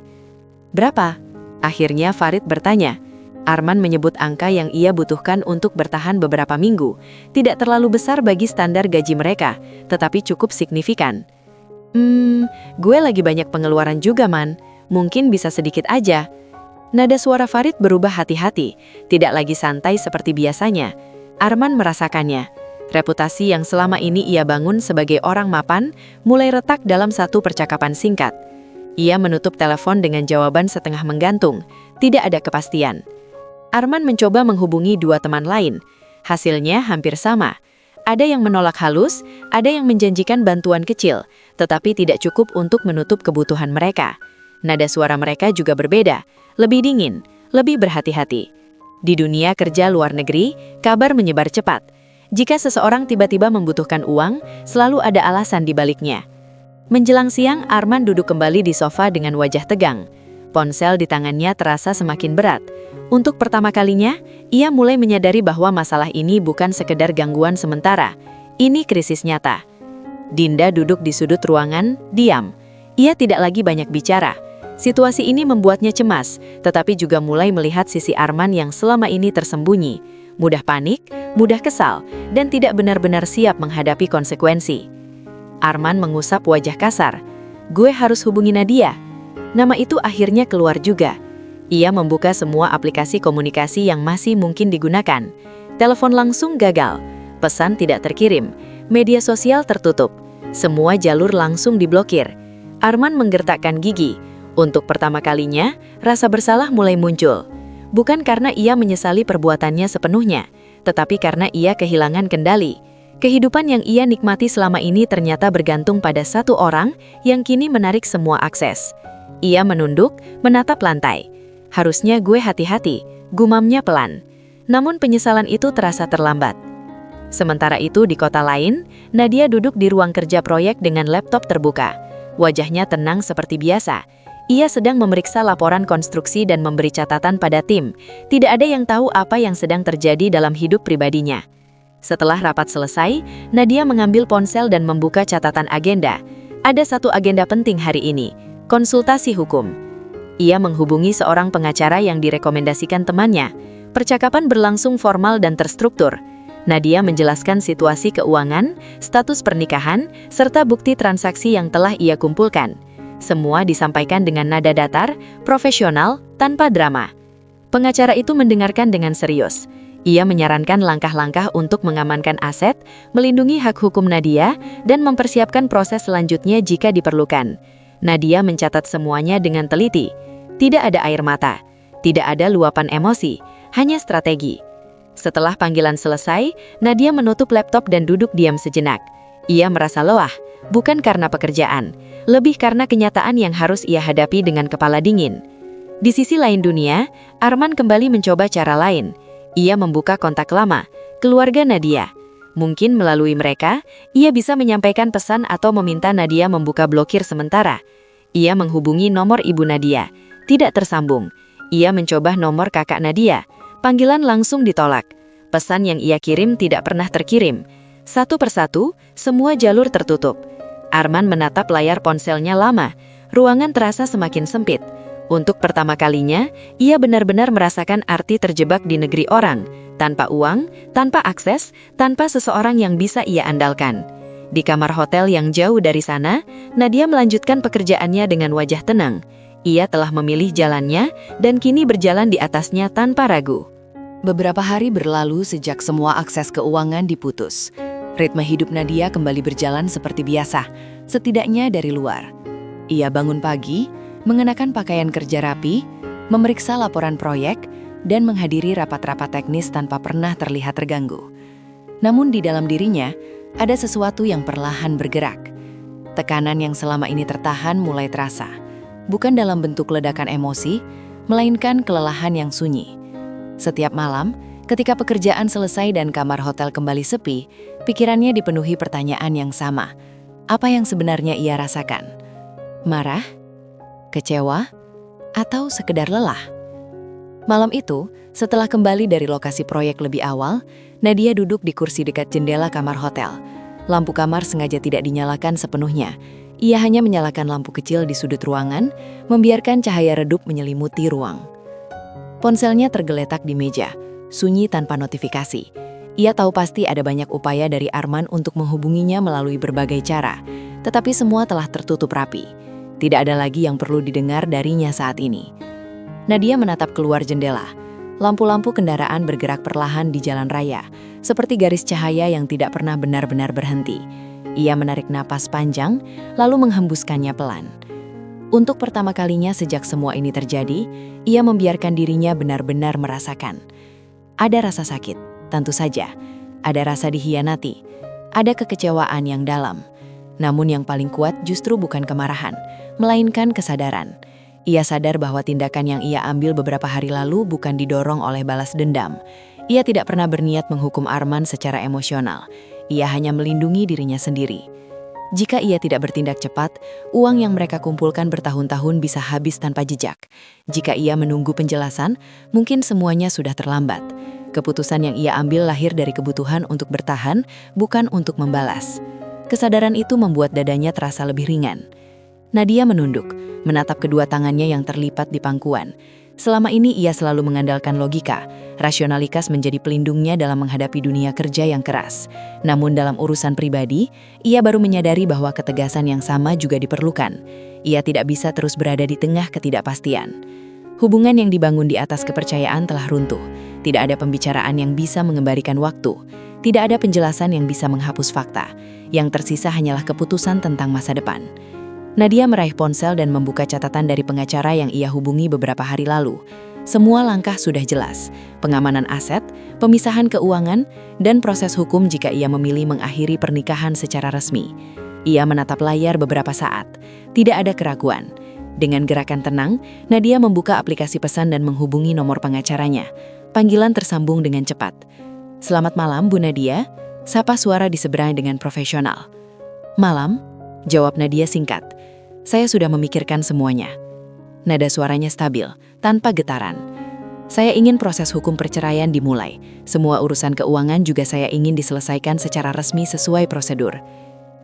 "Berapa?" akhirnya Farid bertanya. Arman menyebut angka yang ia butuhkan untuk bertahan beberapa minggu. Tidak terlalu besar bagi standar gaji mereka, tetapi cukup signifikan. Gue lagi banyak pengeluaran juga, Man. Mungkin bisa sedikit aja. Nada suara Farid berubah hati-hati, tidak lagi santai seperti biasanya. Arman merasakannya. Reputasi yang selama ini ia bangun sebagai orang mapan mulai retak dalam satu percakapan singkat. Ia menutup telepon dengan jawaban setengah menggantung, tidak ada kepastian. Arman mencoba menghubungi dua teman lain. Hasilnya hampir sama. Ada yang menolak halus, ada yang menjanjikan bantuan kecil, tetapi tidak cukup untuk menutup kebutuhan mereka. Nada suara mereka juga berbeda, lebih dingin, lebih berhati-hati. Di dunia kerja luar negeri, kabar menyebar cepat. Jika seseorang tiba-tiba membutuhkan uang, selalu ada alasan di baliknya. Menjelang siang, Arman duduk kembali di sofa dengan wajah tegang. Ponsel di tangannya terasa semakin berat. Untuk pertama kalinya, ia mulai menyadari bahwa masalah ini bukan sekedar gangguan sementara. Ini krisis nyata. Dinda duduk di sudut ruangan, diam. Ia tidak lagi banyak bicara. Situasi ini membuatnya cemas, tetapi juga mulai melihat sisi Arman yang selama ini tersembunyi. Mudah panik, mudah kesal, dan tidak benar-benar siap menghadapi konsekuensi. Arman mengusap wajah kasar. Gue harus hubungi Nadia. Nama itu akhirnya keluar juga. Ia membuka semua aplikasi komunikasi yang masih mungkin digunakan. Telepon langsung gagal, pesan tidak terkirim, media sosial tertutup. Semua jalur langsung diblokir. Arman menggertakkan gigi. Untuk pertama kalinya, rasa bersalah mulai muncul. Bukan karena ia menyesali perbuatannya sepenuhnya, tetapi karena ia kehilangan kendali. Kehidupan yang ia nikmati selama ini ternyata bergantung pada satu orang yang kini menarik semua akses. Ia menunduk, menatap lantai. Harusnya gue hati-hati, gumamnya pelan. Namun penyesalan itu terasa terlambat. Sementara itu di kota lain, Nadia duduk di ruang kerja proyek dengan laptop terbuka. Wajahnya tenang seperti biasa. Ia sedang memeriksa laporan konstruksi dan memberi catatan pada tim. Tidak ada yang tahu apa yang sedang terjadi dalam hidup pribadinya. Setelah rapat selesai, Nadia mengambil ponsel dan membuka catatan agenda. Ada satu agenda penting hari ini. Konsultasi hukum. Ia menghubungi seorang pengacara yang direkomendasikan temannya. Percakapan berlangsung formal dan terstruktur. Nadia menjelaskan situasi keuangan, status pernikahan, serta bukti transaksi yang telah ia kumpulkan. Semua disampaikan dengan nada datar, profesional, tanpa drama. Pengacara itu mendengarkan dengan serius. Ia menyarankan langkah-langkah untuk mengamankan aset, melindungi hak hukum Nadia, dan mempersiapkan proses selanjutnya jika diperlukan. Nadia mencatat semuanya dengan teliti. Tidak ada air mata, tidak ada luapan emosi, hanya strategi. Setelah panggilan selesai, Nadia menutup laptop dan duduk diam sejenak. Ia merasa lelah, bukan karena pekerjaan, lebih karena kenyataan yang harus ia hadapi dengan kepala dingin. Di sisi lain dunia, Arman kembali mencoba cara lain. Ia membuka kontak lama, keluarga Nadia. Mungkin melalui mereka, ia bisa menyampaikan pesan atau meminta Nadia membuka blokir sementara. Ia menghubungi nomor ibu Nadia, tidak tersambung. Ia mencoba nomor kakak Nadia, panggilan langsung ditolak. Pesan yang ia kirim tidak pernah terkirim. Satu persatu, semua jalur tertutup. Arman menatap layar ponselnya lama, ruangan terasa semakin sempit. Untuk pertama kalinya, ia benar-benar merasakan arti terjebak di negeri orang, tanpa uang, tanpa akses, tanpa seseorang yang bisa ia andalkan. Di kamar hotel yang jauh dari sana, Nadia melanjutkan pekerjaannya dengan wajah tenang. Ia telah memilih jalannya dan kini berjalan di atasnya tanpa ragu. Beberapa hari berlalu sejak semua akses keuangan diputus. Ritme hidup Nadia kembali berjalan seperti biasa, setidaknya dari luar. Ia bangun pagi, mengenakan pakaian kerja rapi, memeriksa laporan proyek, dan menghadiri rapat-rapat teknis tanpa pernah terlihat terganggu. Namun di dalam dirinya, ada sesuatu yang perlahan bergerak. Tekanan yang selama ini tertahan mulai terasa. Bukan dalam bentuk ledakan emosi, melainkan kelelahan yang sunyi. Setiap malam, ketika pekerjaan selesai dan kamar hotel kembali sepi, pikirannya dipenuhi pertanyaan yang sama. Apa yang sebenarnya ia rasakan? Marah? Kecewa? Atau sekedar lelah? Malam itu, setelah kembali dari lokasi proyek lebih awal, Nadia duduk di kursi dekat jendela kamar hotel. Lampu kamar sengaja tidak dinyalakan sepenuhnya. Ia hanya menyalakan lampu kecil di sudut ruangan, membiarkan cahaya redup menyelimuti ruang. Ponselnya tergeletak di meja, sunyi tanpa notifikasi. Ia tahu pasti ada banyak upaya dari Arman untuk menghubunginya melalui berbagai cara, tetapi semua telah tertutup rapi. Tidak ada lagi yang perlu didengar darinya saat ini. Nadia menatap keluar jendela. Lampu-lampu kendaraan bergerak perlahan di jalan raya, seperti garis cahaya yang tidak pernah benar-benar berhenti. Ia menarik napas panjang, lalu menghembuskannya pelan. Untuk pertama kalinya sejak semua ini terjadi, ia membiarkan dirinya benar-benar merasakan. Ada rasa sakit, tentu saja. Ada rasa dihianati. Ada kekecewaan yang dalam. Namun yang paling kuat justru bukan kemarahan, melainkan kesadaran. Ia sadar bahwa tindakan yang ia ambil beberapa hari lalu bukan didorong oleh balas dendam. Ia tidak pernah berniat menghukum Arman secara emosional. Ia hanya melindungi dirinya sendiri. Jika ia tidak bertindak cepat, uang yang mereka kumpulkan bertahun-tahun bisa habis tanpa jejak. Jika ia menunggu penjelasan, mungkin semuanya sudah terlambat. Keputusan yang ia ambil lahir dari kebutuhan untuk bertahan, bukan untuk membalas. Kesadaran itu membuat dadanya terasa lebih ringan. Nadia menunduk, menatap kedua tangannya yang terlipat di pangkuan. Selama ini ia selalu mengandalkan logika. Rasionalitas menjadi pelindungnya dalam menghadapi dunia kerja yang keras. Namun dalam urusan pribadi, ia baru menyadari bahwa ketegasan yang sama juga diperlukan. Ia tidak bisa terus berada di tengah ketidakpastian. Hubungan yang dibangun di atas kepercayaan telah runtuh. Tidak ada pembicaraan yang bisa mengembalikan waktu. Tidak ada penjelasan yang bisa menghapus fakta. Yang tersisa hanyalah keputusan tentang masa depan. Nadia meraih ponsel dan membuka catatan dari pengacara yang ia hubungi beberapa hari lalu. Semua langkah sudah jelas, pengamanan aset, pemisahan keuangan, dan proses hukum jika ia memilih mengakhiri pernikahan secara resmi. Ia menatap layar beberapa saat, tidak ada keraguan. Dengan gerakan tenang, Nadia membuka aplikasi pesan dan menghubungi nomor pengacaranya. Panggilan tersambung dengan cepat. "Selamat malam, Bu Nadia," sapa suara di seberang dengan profesional. "Malam," jawab Nadia singkat. "Saya sudah memikirkan semuanya." Nada suaranya stabil, tanpa getaran. "Saya ingin proses hukum perceraian dimulai. Semua urusan keuangan juga saya ingin diselesaikan secara resmi sesuai prosedur."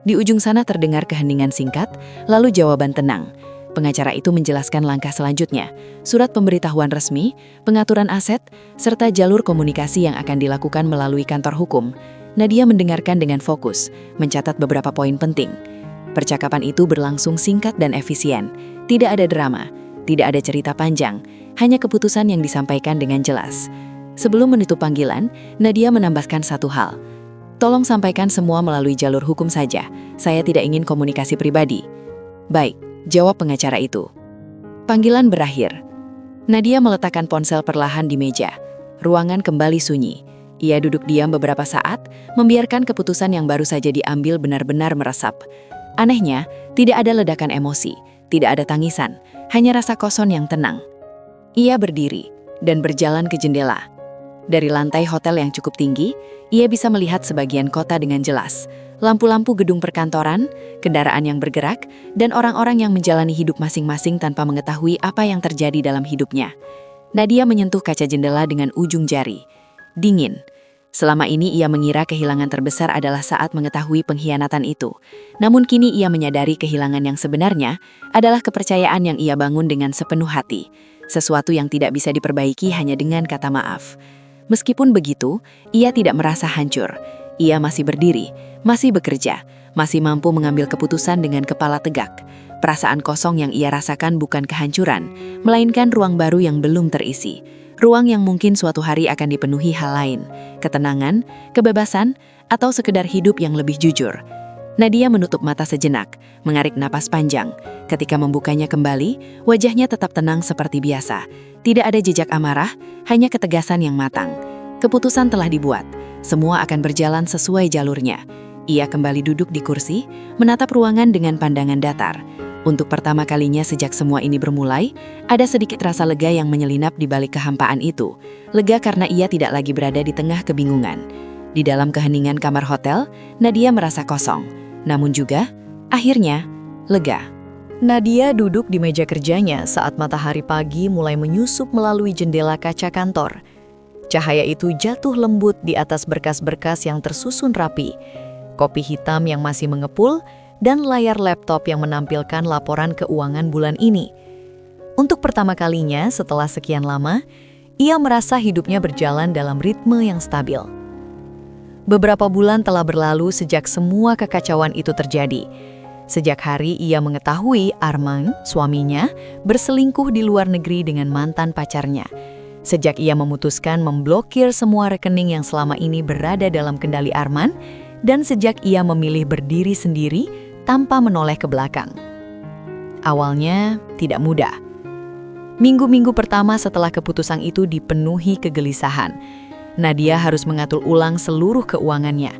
Di ujung sana terdengar keheningan singkat, lalu jawaban tenang. Pengacara itu menjelaskan langkah selanjutnya, surat pemberitahuan resmi, pengaturan aset, serta jalur komunikasi yang akan dilakukan melalui kantor hukum. Nadia mendengarkan dengan fokus, mencatat beberapa poin penting. Percakapan itu berlangsung singkat dan efisien. Tidak ada drama, tidak ada cerita panjang, hanya keputusan yang disampaikan dengan jelas. Sebelum menutup panggilan, Nadia menambahkan satu hal. "Tolong sampaikan semua melalui jalur hukum saja. Saya tidak ingin komunikasi pribadi." "Baik," jawab pengacara itu. Panggilan berakhir. Nadia meletakkan ponsel perlahan di meja. Ruangan kembali sunyi. Ia duduk diam beberapa saat, membiarkan keputusan yang baru saja diambil benar-benar meresap. Anehnya, tidak ada ledakan emosi, tidak ada tangisan, hanya rasa kosong yang tenang. Ia berdiri dan berjalan ke jendela. Dari lantai hotel yang cukup tinggi, ia bisa melihat sebagian kota dengan jelas. Lampu-lampu gedung perkantoran, kendaraan yang bergerak, dan orang-orang yang menjalani hidup masing-masing tanpa mengetahui apa yang terjadi dalam hidupnya. Nadia menyentuh kaca jendela dengan ujung jari. Dingin. Selama ini ia mengira kehilangan terbesar adalah saat mengetahui pengkhianatan itu. Namun kini ia menyadari kehilangan yang sebenarnya adalah kepercayaan yang ia bangun dengan sepenuh hati. Sesuatu yang tidak bisa diperbaiki hanya dengan kata maaf. Meskipun begitu, ia tidak merasa hancur. Ia masih berdiri, masih bekerja, masih mampu mengambil keputusan dengan kepala tegak. Perasaan kosong yang ia rasakan bukan kehancuran, melainkan ruang baru yang belum terisi. Ruang yang mungkin suatu hari akan dipenuhi hal lain, ketenangan, kebebasan, atau sekedar hidup yang lebih jujur. Nadia menutup mata sejenak, mengarik napas panjang. Ketika membukanya kembali, wajahnya tetap tenang seperti biasa. Tidak ada jejak amarah, hanya ketegasan yang matang. Keputusan telah dibuat, semua akan berjalan sesuai jalurnya. Ia kembali duduk di kursi, menatap ruangan dengan pandangan datar. Untuk pertama kalinya sejak semua ini bermulai, ada sedikit rasa lega yang menyelinap di balik kehampaan itu. Lega karena ia tidak lagi berada di tengah kebingungan. Di dalam keheningan kamar hotel, Nadia merasa kosong. Namun juga, akhirnya, lega. Nadia duduk di meja kerjanya saat matahari pagi mulai menyusup melalui jendela kaca kantor. Cahaya itu jatuh lembut di atas berkas-berkas yang tersusun rapi. Kopi hitam yang masih mengepul, dan layar laptop yang menampilkan laporan keuangan bulan ini. Untuk pertama kalinya setelah sekian lama, ia merasa hidupnya berjalan dalam ritme yang stabil. Beberapa bulan telah berlalu sejak semua kekacauan itu terjadi. Sejak hari ia mengetahui Arman, suaminya, berselingkuh di luar negeri dengan mantan pacarnya. Sejak ia memutuskan memblokir semua rekening yang selama ini berada dalam kendali Arman, dan sejak ia memilih berdiri sendiri tanpa menoleh ke belakang. Awalnya tidak mudah. Minggu-minggu pertama setelah keputusan itu dipenuhi kegelisahan. Nadia harus mengatur ulang seluruh keuangannya.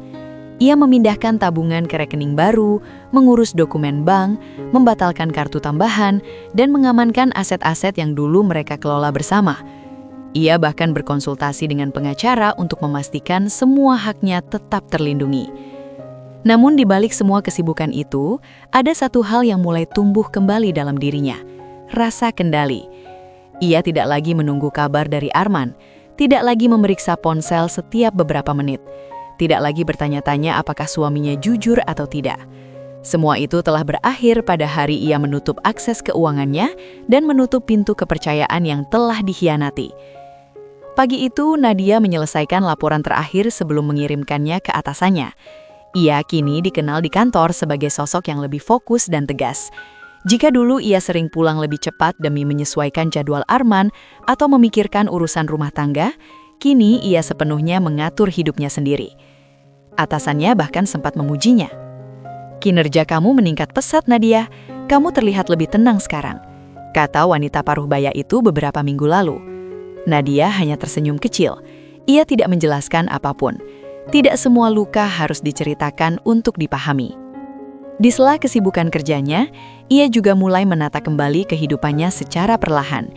Ia memindahkan tabungan ke rekening baru, mengurus dokumen bank, membatalkan kartu tambahan, dan mengamankan aset-aset yang dulu mereka kelola bersama. Ia bahkan berkonsultasi dengan pengacara untuk memastikan semua haknya tetap terlindungi. Namun di balik semua kesibukan itu, ada satu hal yang mulai tumbuh kembali dalam dirinya, rasa kendali. Ia tidak lagi menunggu kabar dari Arman, tidak lagi memeriksa ponsel setiap beberapa menit, tidak lagi bertanya-tanya apakah suaminya jujur atau tidak. Semua itu telah berakhir pada hari ia menutup akses keuangannya dan menutup pintu kepercayaan yang telah dikhianati. Pagi itu, Nadia menyelesaikan laporan terakhir sebelum mengirimkannya ke atasannya. Ia kini dikenal di kantor sebagai sosok yang lebih fokus dan tegas. Jika dulu ia sering pulang lebih cepat demi menyesuaikan jadwal Arman atau memikirkan urusan rumah tangga, kini ia sepenuhnya mengatur hidupnya sendiri. Atasannya bahkan sempat memujinya. "Kinerja kamu meningkat pesat, Nadia. Kamu terlihat lebih tenang sekarang," kata wanita paruh baya itu beberapa minggu lalu. Nadia hanya tersenyum kecil. Ia tidak menjelaskan apapun. Tidak semua luka harus diceritakan untuk dipahami. Di sela kesibukan kerjanya, ia juga mulai menata kembali kehidupannya secara perlahan.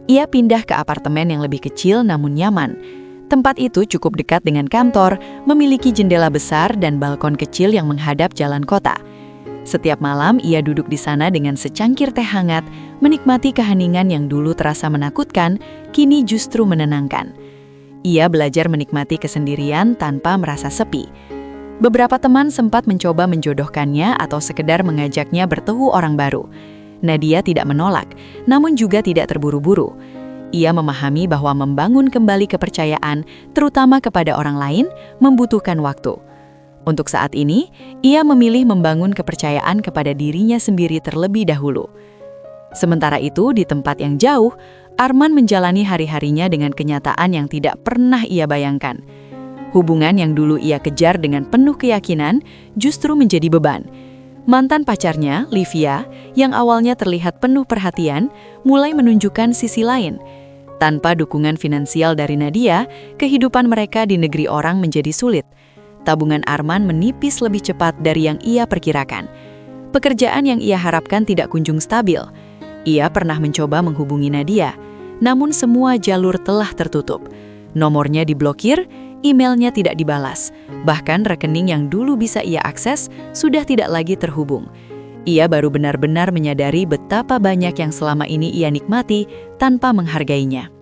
Ia pindah ke apartemen yang lebih kecil namun nyaman. Tempat itu cukup dekat dengan kantor, memiliki jendela besar dan balkon kecil yang menghadap jalan kota. Setiap malam ia duduk di sana dengan secangkir teh hangat, menikmati keheningan yang dulu terasa menakutkan, kini justru menenangkan. Ia belajar menikmati kesendirian tanpa merasa sepi. Beberapa teman sempat mencoba menjodohkannya atau sekedar mengajaknya bertemu orang baru. Nadia tidak menolak, namun juga tidak terburu-buru. Ia memahami bahwa membangun kembali kepercayaan, terutama kepada orang lain, membutuhkan waktu. Untuk saat ini, ia memilih membangun kepercayaan kepada dirinya sendiri terlebih dahulu. Sementara itu, di tempat yang jauh, Arman menjalani hari-harinya dengan kenyataan yang tidak pernah ia bayangkan. Hubungan yang dulu ia kejar dengan penuh keyakinan justru menjadi beban. Mantan pacarnya, Livia, yang awalnya terlihat penuh perhatian, mulai menunjukkan sisi lain. Tanpa dukungan finansial dari Nadia, kehidupan mereka di negeri orang menjadi sulit. Tabungan Arman menipis lebih cepat dari yang ia perkirakan. Pekerjaan yang ia harapkan tidak kunjung stabil. Ia pernah mencoba menghubungi Nadia, namun semua jalur telah tertutup. Nomornya diblokir, emailnya tidak dibalas. Bahkan rekening yang dulu bisa ia akses sudah tidak lagi terhubung. Ia baru benar-benar menyadari betapa banyak yang selama ini ia nikmati tanpa menghargainya.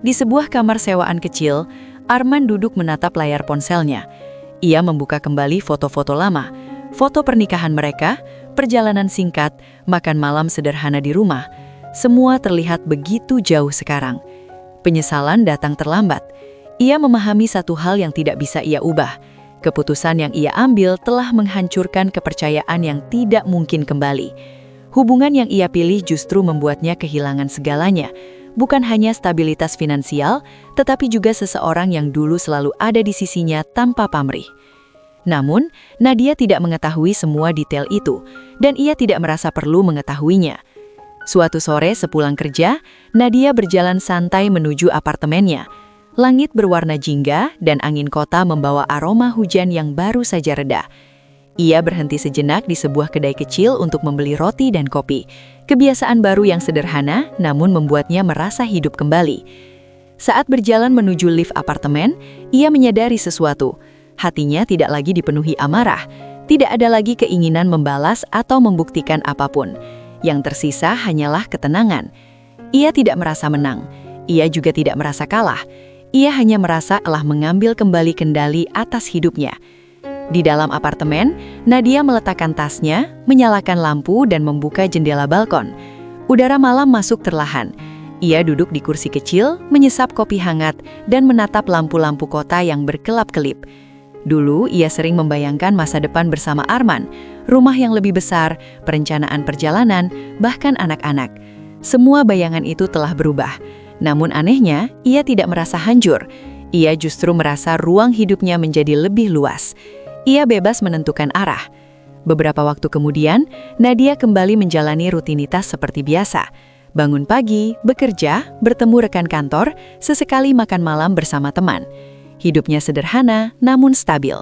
Di sebuah kamar sewaan kecil, Arman duduk menatap layar ponselnya. Ia membuka kembali foto-foto lama, foto pernikahan mereka, perjalanan singkat, makan malam sederhana di rumah. Semua terlihat begitu jauh sekarang. Penyesalan datang terlambat. Ia memahami satu hal yang tidak bisa ia ubah. Keputusan yang ia ambil telah menghancurkan kepercayaan yang tidak mungkin kembali. Hubungan yang ia pilih justru membuatnya kehilangan segalanya. Bukan hanya stabilitas finansial, tetapi juga seseorang yang dulu selalu ada di sisinya tanpa pamrih. Namun, Nadia tidak mengetahui semua detail itu, dan ia tidak merasa perlu mengetahuinya. Suatu sore sepulang kerja, Nadia berjalan santai menuju apartemennya. Langit berwarna jingga dan angin kota membawa aroma hujan yang baru saja reda. Ia berhenti sejenak di sebuah kedai kecil untuk membeli roti dan kopi. Kebiasaan baru yang sederhana, namun membuatnya merasa hidup kembali. Saat berjalan menuju lift apartemen, ia menyadari sesuatu. Hatinya tidak lagi dipenuhi amarah. Tidak ada lagi keinginan membalas atau membuktikan apapun. Yang tersisa hanyalah ketenangan. Ia tidak merasa menang. Ia juga tidak merasa kalah. Ia hanya merasa telah mengambil kembali kendali atas hidupnya. Di dalam apartemen, Nadia meletakkan tasnya, menyalakan lampu dan membuka jendela balkon. Udara malam masuk perlahan. Ia duduk di kursi kecil, menyesap kopi hangat, dan menatap lampu-lampu kota yang berkelap-kelip. Dulu, ia sering membayangkan masa depan bersama Arman, rumah yang lebih besar, perencanaan perjalanan, bahkan anak-anak. Semua bayangan itu telah berubah. Namun anehnya, ia tidak merasa hancur. Ia justru merasa ruang hidupnya menjadi lebih luas. Ia bebas menentukan arah. Beberapa waktu kemudian, Nadia kembali menjalani rutinitas seperti biasa. Bangun pagi, bekerja, bertemu rekan kantor, sesekali makan malam bersama teman. Hidupnya sederhana, namun stabil.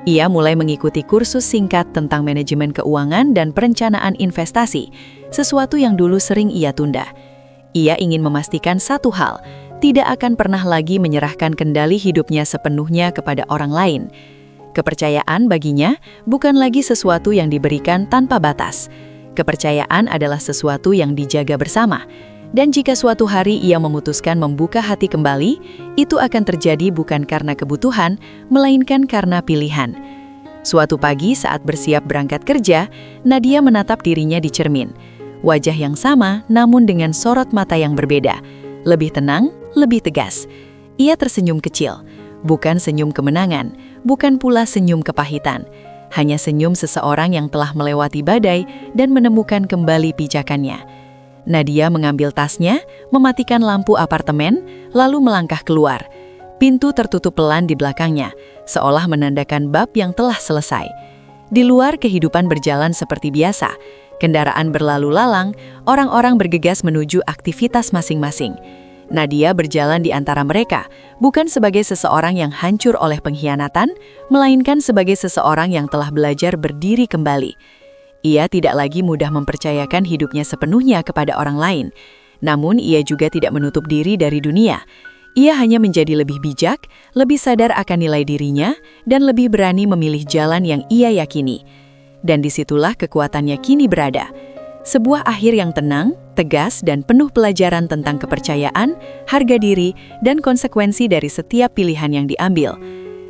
Ia mulai mengikuti kursus singkat tentang manajemen keuangan dan perencanaan investasi, sesuatu yang dulu sering ia tunda. Ia ingin memastikan satu hal, tidak akan pernah lagi menyerahkan kendali hidupnya sepenuhnya kepada orang lain. Kepercayaan baginya bukan lagi sesuatu yang diberikan tanpa batas. Kepercayaan adalah sesuatu yang dijaga bersama. Dan jika suatu hari ia memutuskan membuka hati kembali, itu akan terjadi bukan karena kebutuhan, melainkan karena pilihan. Suatu pagi saat bersiap berangkat kerja, Nadia menatap dirinya di cermin. Wajah yang sama, namun dengan sorot mata yang berbeda. Lebih tenang, lebih tegas. Ia tersenyum kecil. Bukan senyum kemenangan, bukan pula senyum kepahitan. Hanya senyum seseorang yang telah melewati badai dan menemukan kembali pijakannya. Nadia mengambil tasnya, mematikan lampu apartemen, lalu melangkah keluar. Pintu tertutup pelan di belakangnya, seolah menandakan bab yang telah selesai. Di luar, kehidupan berjalan seperti biasa. Kendaraan berlalu lalang, orang-orang bergegas menuju aktivitas masing-masing. Nadia berjalan di antara mereka, bukan sebagai seseorang yang hancur oleh pengkhianatan, melainkan sebagai seseorang yang telah belajar berdiri kembali. Ia tidak lagi mudah mempercayakan hidupnya sepenuhnya kepada orang lain. Namun ia juga tidak menutup diri dari dunia. Ia hanya menjadi lebih bijak, lebih sadar akan nilai dirinya, dan lebih berani memilih jalan yang ia yakini. Dan disitulah kekuatannya kini berada. Sebuah akhir yang tenang, tegas, dan penuh pelajaran tentang kepercayaan, harga diri, dan konsekuensi dari setiap pilihan yang diambil.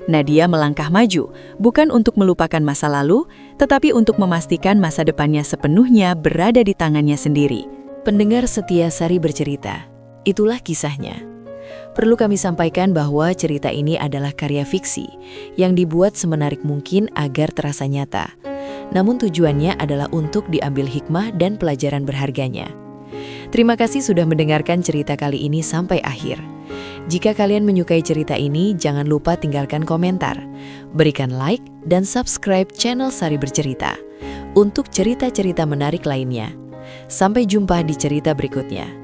Nadia melangkah maju, bukan untuk melupakan masa lalu, tetapi untuk memastikan masa depannya sepenuhnya berada di tangannya sendiri. Pendengar setia Sari Bercerita, itulah kisahnya. Perlu kami sampaikan bahwa cerita ini adalah karya fiksi yang dibuat semenarik mungkin agar terasa nyata. Namun tujuannya adalah untuk diambil hikmah dan pelajaran berharganya. Terima kasih sudah mendengarkan cerita kali ini sampai akhir. Jika kalian menyukai cerita ini, jangan lupa tinggalkan komentar, berikan like, dan subscribe channel Sari Bercerita untuk cerita-cerita menarik lainnya. Sampai jumpa di cerita berikutnya.